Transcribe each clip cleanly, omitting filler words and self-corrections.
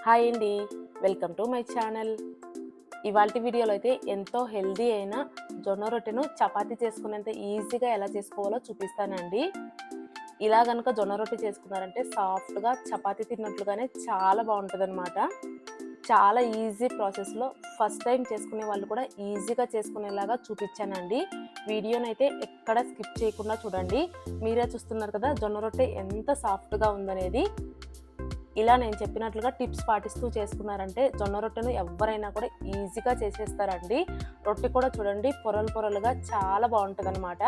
Hi అండి, welcome to my channel. ఇవాల్టి వీడియోలో అయితే ఎంతో హెల్దీ అయిన జొన్న రొట్టెను చపాతీ చేసుకునేంత ఈజీగా ఎలా చేసుకోవాలో చూపిస్తానండి. ఇలా కనుక జొన్న రొట్టె చేసుకున్నారంటే సాఫ్ట్గా చపాతీ తిన్నట్లుగానే చాలా బాగుంటుందన్నమాట. చాలా ఈజీ ప్రాసెస్లో ఫస్ట్ టైం చేసుకునే వాళ్ళు కూడా ఈజీగా చేసుకునేలాగా చూపించానండి. వీడియోనైతే ఎక్కడ స్కిప్ చేయకుండా చూడండి. మీరే చూస్తున్నారు కదా జొన్న రొట్టె ఎంత సాఫ్ట్గా ఉందనేది. ఇలా నేను చెప్పినట్లుగా టిప్స్ పాటిస్తూ చేసుకున్నారంటే జొన్న రొట్టెను ఎవరైనా కూడా ఈజీగా చేసేస్తారండి. రొట్టె కూడా చూడండి పొరలు పొరలుగా చాలా బాగుంటుంది అనమాట.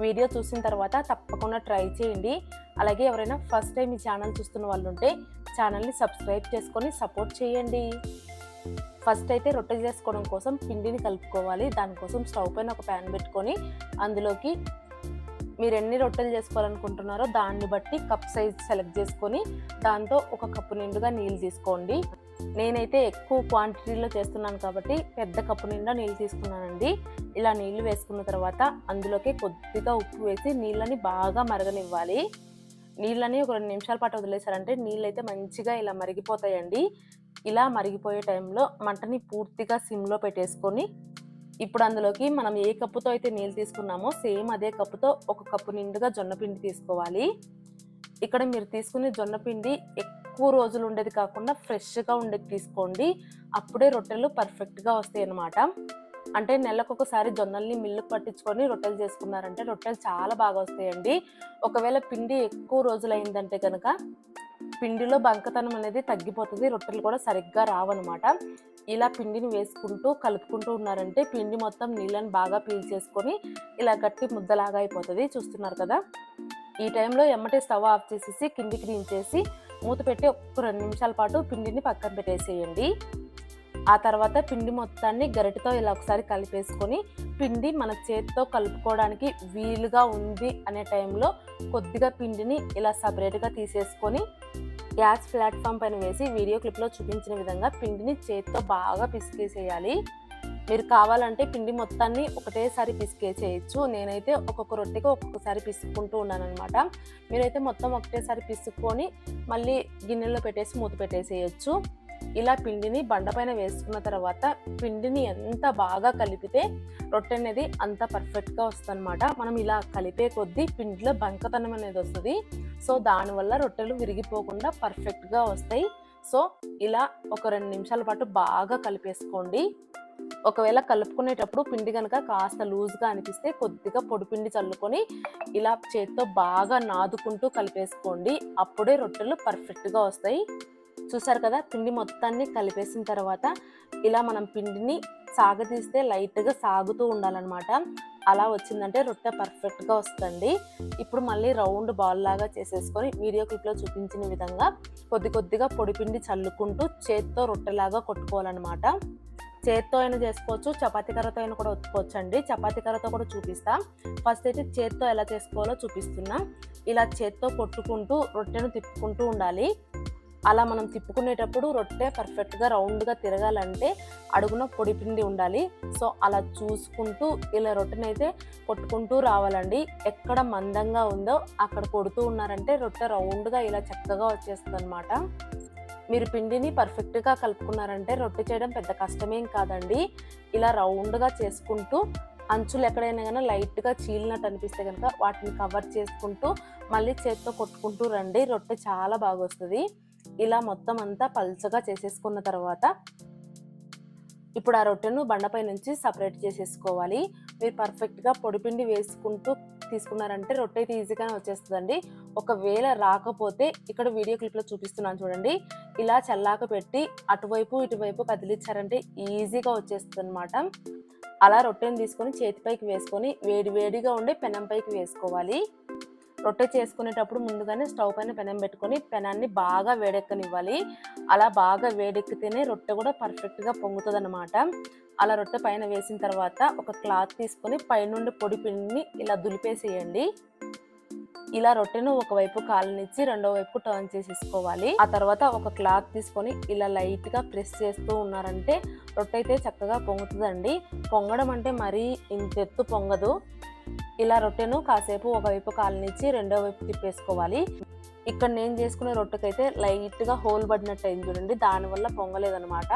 వీడియో చూసిన తర్వాత తప్పకుండా ట్రై చేయండి. అలాగే ఎవరైనా ఫస్ట్ టైం ఈ ఛానల్ చూస్తున్న వాళ్ళు ఉంటే ఛానల్ని సబ్స్క్రైబ్ చేసుకొని సపోర్ట్ చేయండి. ఫస్ట్ అయితే రొట్టె చేసుకోవడం కోసం పిండిని కలుపుకోవాలి. దానికోసం స్టవ్ పైన ఒక ప్యాన్ పెట్టుకొని అందులోకి మీరు ఎన్ని రొట్టెలు చేసుకోవాలనుకుంటున్నారో దాన్ని బట్టి కప్ సైజ్ సెలెక్ట్ చేసుకొని దాంతో ఒక కప్పు నిండుగా నీళ్ళు తీసుకోండి. నేనైతే ఎక్కువ క్వాంటిటీలో చేస్తున్నాను కాబట్టి పెద్ద కప్పు నిండా నీళ్ళు తీసుకున్నానండి. ఇలా నీళ్లు వేసుకున్న తర్వాత అందులోకి కొద్దిగా ఉప్పు వేసి నీళ్ళని బాగా మరగనివ్వాలి. నీళ్ళని ఒక 2 నిమిషాల పాటు వదిలేసారంటే నీళ్ళు అయితే మంచిగా ఇలా మరిగిపోతాయండి. ఇలా మరిగిపోయే టైంలో మంటని పూర్తిగా సిమ్లో పెట్టేసుకొని ఇప్పుడు అందులోకి మనం ఏ కప్పుతో అయితే నీళ్ళు తీసుకున్నామో సేమ్ అదే కప్పుతో ఒక కప్పు నిండుగా జొన్న పిండి తీసుకోవాలి. ఇక్కడ మీరు తీసుకునే జొన్న పిండి ఎక్కువ రోజులు ఉండేది కాకుండా ఫ్రెష్గా ఉండేది తీసుకోండి. అప్పుడే రొట్టెలు పర్ఫెక్ట్గా వస్తాయి అన్నమాట. అంటే నెలకొకసారి జొన్నల్ని మిల్లుకు పట్టించుకొని రొట్టెలు చేసుకున్నారంటే రొట్టెలు చాలా బాగా వస్తాయండి. ఒకవేళ పిండి ఎక్కువ రోజులు అయిందంటే కనుక పిండిలో బంకతనం అనేది తగ్గిపోతుంది, రొట్టెలు కూడా సరిగ్గా రావన్నమాట. ఇలా పిండిని వేసుకుంటూ కలుపుకుంటూ ఉన్నారంటే పిండి మొత్తం నీళ్ళని బాగా పీల్చేసుకొని ఇలా గట్టి ముద్దలాగా అయిపోతుంది. చూస్తున్నారు కదా. ఈ టైంలో ఎమ్మటే స్టవ్ ఆఫ్ చేసేసి కిందికి దించేసి మూత పెట్టి ఒక 2 నిమిషాల పాటు పిండిని పక్కన పెట్టేసేయండి. ఆ తర్వాత పిండి మొత్తాన్ని గరిటెతో ఇలా ఒకసారి కలిపేసుకొని పిండి మన చేతితో కలుపుకోవడానికి వీలుగా ఉంది అనే టైంలో కొద్దిగా పిండిని ఇలా సపరేట్గా తీసేసుకొని గ్యాస్ ప్లాట్ఫామ్ పైన వేసి వీడియో క్లిప్లో చూపించిన విధంగా పిండిని చేతితో బాగా పిసికేసేయాలి. మీరు కావాలంటే పిండి మొత్తాన్ని ఒకటేసారి పిసికేసేయచ్చు. నేనైతే ఒక్కొక్క రొట్టెకి ఒక్కొక్కసారి పిసుక్కుంటూ ఉన్నాను అనమాట. మీరైతే మొత్తం ఒకటేసారి పిసుక్కొని మళ్ళీ గిన్నెలో పెట్టేసి మూత పెట్టేసేయచ్చు. ఇలా పిండిని బండపైన వేసుకున్న తర్వాత పిండిని ఎంత బాగా కలిపితే రొట్టె అనేది అంత పర్ఫెక్ట్గా వస్తుంది అనమాట. మనం ఇలా కలిపే కొద్దీ పిండిలో బంకతనం అనేది వస్తుంది. సో దానివల్ల రొట్టెలు విరిగిపోకుండా పర్ఫెక్ట్గా వస్తాయి. సో ఇలా ఒక 2 నిమిషాల పాటు బాగా కలిపేసుకోండి. ఒకవేళ కలుపుకునేటప్పుడు పిండి కనుక కాస్త లూజ్గా అనిపిస్తే కొద్దిగా పొడి పిండి చల్లుకొని ఇలా చేత్తో బాగా నాదుకుంటూ కలిపేసుకోండి. అప్పుడే రొట్టెలు పర్ఫెక్ట్గా వస్తాయి. చూసారు కదా, పిండి మొత్తాన్ని కలిపేసిన తర్వాత ఇలా మనం పిండిని సాగదీస్తే లైట్గా సాగుతూ ఉండాలన్నమాట. అలా వచ్చిందంటే రొట్టె పర్ఫెక్ట్గా వస్తుంది. ఇప్పుడు మళ్ళీ రౌండ్ బాల్ లాగా చేసేసుకొని వీడియో క్లిప్లో చూపించిన విధంగా కొద్దిగా పొడి పిండి చల్లుకుంటూ చేత్తో రొట్టెలాగా కొట్టుకోవాలన్నమాట. చేత్తో అయినా చేసుకోవచ్చు, చపాతీ కర్రతో అయినా కూడా ఒత్తుకోవచ్చు అండి. చపాతీ కర్రతో కూడా చూపిస్తా. ఫస్ట్ అయితే చేత్తో ఎలా చేసుకోవాలో చూపిస్తున్నా. ఇలా చేత్తో కొట్టుకుంటూ రొట్టెను తిప్పుకుంటూ ఉండాలి. అలా మనం తిప్పుకునేటప్పుడు రొట్టె పర్ఫెక్ట్గా రౌండ్గా తిరగాలంటే అడుగున పొడి పిండి ఉండాలి. సో అలా చూసుకుంటూ ఇలా రొట్టెనైతే కొట్టుకుంటూ రావాలండి. ఎక్కడ మందంగా ఉందో అక్కడ కొడుతూ ఉన్నారంటే రొట్టె రౌండ్గా ఇలా చక్కగా వచ్చేస్తుంది అనమాట. మీరు పిండిని పర్ఫెక్ట్గా కలుపుకున్నారంటే రొట్టె చేయడం పెద్ద కష్టమేం కాదండి. ఇలా రౌండ్గా చేసుకుంటూ అంచులు ఎక్కడైనా కానీ లైట్గా చీలినట్టు అనిపిస్తే కనుక వాటిని కవర్ చేసుకుంటూ మళ్ళీ చేత్తో కొట్టుకుంటూ రండి. రొట్టె చాలా బాగా వస్తుంది. ఇలా మొత్తం అంతా పల్చగా చేసేసుకున్న తర్వాత ఇప్పుడు ఆ రొట్టెను బండపై నుంచి సపరేట్ చేసేసుకోవాలి. మీరు పర్ఫెక్ట్గా పొడిపిండి వేసుకుంటూ తీసుకున్నారంటే రొట్టె అయితే ఈజీగానే వచ్చేస్తుందండి. ఒకవేళ రాకపోతే ఇక్కడ వీడియో క్లిప్లో చూపిస్తున్నాను చూడండి. ఇలా చల్లాక పెట్టి అటువైపు ఇటువైపు కదిలించారంటే ఈజీగా వచ్చేస్తుంది అనమాట. అలా రొట్టెను తీసుకొని చేతిపైకి వేసుకొని వేడిగా ఉండే పెనంపైకి వేసుకోవాలి. రొట్టె చేసుకునేటప్పుడు ముందుగానే స్టవ్ పైన పెనం పెట్టుకొని పెనాన్ని బాగా వేడెక్కనివ్వాలి. అలా బాగా వేడెక్కితేనే రొట్టె కూడా పర్ఫెక్ట్గా పొంగుతుంది అనమాట. అలా రొట్టె పైన వేసిన తర్వాత ఒక క్లాత్ తీసుకొని పైనుండి పొడి పిండిని ఇలా దులిపేసేయండి. ఇలా రొట్టెను ఒకవైపు కాలనిచ్చి రెండో వైపు టర్న్ చేసేసుకోవాలి. ఆ తర్వాత ఒక క్లాత్ తీసుకొని ఇలా లైట్గా ప్రెస్ చేస్తూ ఉన్నారంటే రొట్టె అయితే చక్కగా పొంగుతుందండి. పొంగడం అంటే మరీ ఇంతెత్తు పొంగదు. ఇలా రొట్టెను కాసేపు ఒకవైపు కాలనిచ్చి రెండో వైపు తిప్పేసుకోవాలి. ఇక్కడ నేను చేసుకునే రొట్టెకైతే లైట్గా హోల్ పడినట్టు అయింది చూడండి, దానివల్ల పొంగలేదనమాట.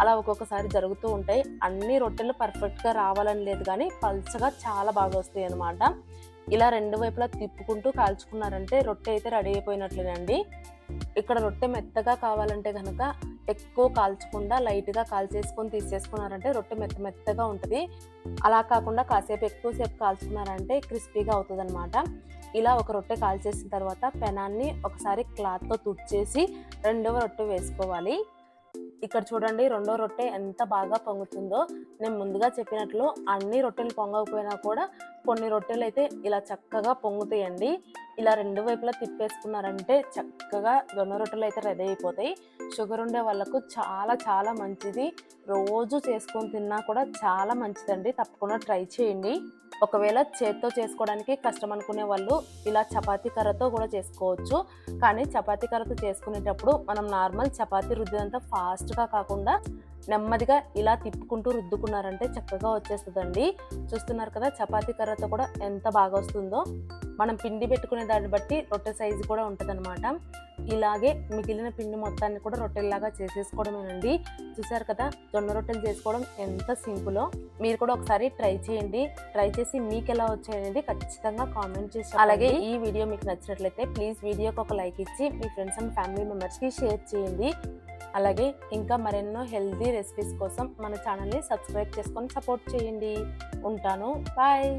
అలా ఒక్కొక్కసారి జరుగుతూ ఉంటాయి. అన్ని రొట్టెలు పర్ఫెక్ట్గా రావాలని లేదు, కానీ పల్చగా చాలా బాగా వస్తాయి అనమాట. ఇలా రెండు వైపులా తిప్పుకుంటూ కాల్చుకున్నారంటే రొట్టె అయితే రెడీ అయిపోయినట్లేనండి. ఇక్కడ రొట్టె మెత్తగా కావాలంటే కనుక ఎక్కువ కాల్చకుండా లైట్గా కాల్చేసుకొని తీసేసుకున్నారంటే రొట్టె మెత్తగా ఉంటుంది. అలా కాకుండా కాసేపు ఎక్కువసేపు కాల్చుకున్నారంటే క్రిస్పీగా అవుతుంది అనమాట. ఇలా ఒక రొట్టె కాల్చేసిన తర్వాత పెనాన్ని ఒకసారి క్లాత్తో తుడిచేసి రెండవ రొట్టె వేసుకోవాలి. ఇక్కడ చూడండి రెండో రొట్టె ఎంత బాగా పొంగుతుందో. నేను ముందుగా చెప్పినట్లు అన్ని రొట్టెలు పొంగకపోయినా కూడా కొన్ని రొట్టెలు అయితే ఇలా చక్కగా పొంగుతాయండి. ఇలా రెండు వైపులా తిప్పేసుకున్నారంటే చక్కగా జొన్న రొట్టెలు అయితే రెడీ అయిపోతాయి. షుగర్ ఉండే వాళ్ళకు చాలా చాలా మంచిది. రోజు చేసుకొని తిన్నా కూడా చాలా మంచిదండి. తప్పకుండా ట్రై చేయండి. ఒకవేళ చేత్తో చేసుకోవడానికి కష్టం అనుకునే వాళ్ళు ఇలా చపాతీ కర్రతో కూడా చేసుకోవచ్చు. కానీ చపాతీ కర్రతో చేసుకునేటప్పుడు మనం నార్మల్ చపాతీ రుద్దినంత ఫాస్ట్గా కాకుండా నెమ్మదిగా ఇలా తిప్పుకుంటూ రుద్దుకున్నారంటే చక్కగా వచ్చేస్తుందండి. చూస్తున్నారు కదా చపాతీ కర్రతో కూడా ఎంత బాగా వస్తుందో. మనం పిండి పెట్టుకునే దాన్ని బట్టి రొట్టె సైజు కూడా ఉంటుందన్నమాట. ఇలాగే మిగిలిన పిండి మొత్తాన్ని కూడా రొట్టెల్లాగా చేసేసుకోవడమేనండి. చూసారు కదా జొన్న రొట్టెలు చేసుకోవడం ఎంత సింపులో. మీరు కూడా ఒకసారి ట్రై చేయండి. ట్రై చేసి మీకు ఎలా వచ్చాయనేది ఖచ్చితంగా కామెంట్ చేసి, అలాగే ఈ వీడియో మీకు నచ్చినట్లయితే ప్లీజ్ వీడియోకి ఒక లైక్ ఇచ్చి మీ ఫ్రెండ్స్ అండ్ ఫ్యామిలీ మెంబర్స్కి షేర్ చేయండి. అలాగే ఇంకా మరెన్నో హెల్తీ రెసిపీస్ కోసం మన ఛానల్ని సబ్స్క్రైబ్ చేసుకొని సపోర్ట్ చేయండి. ఉంటాను, బాయ్.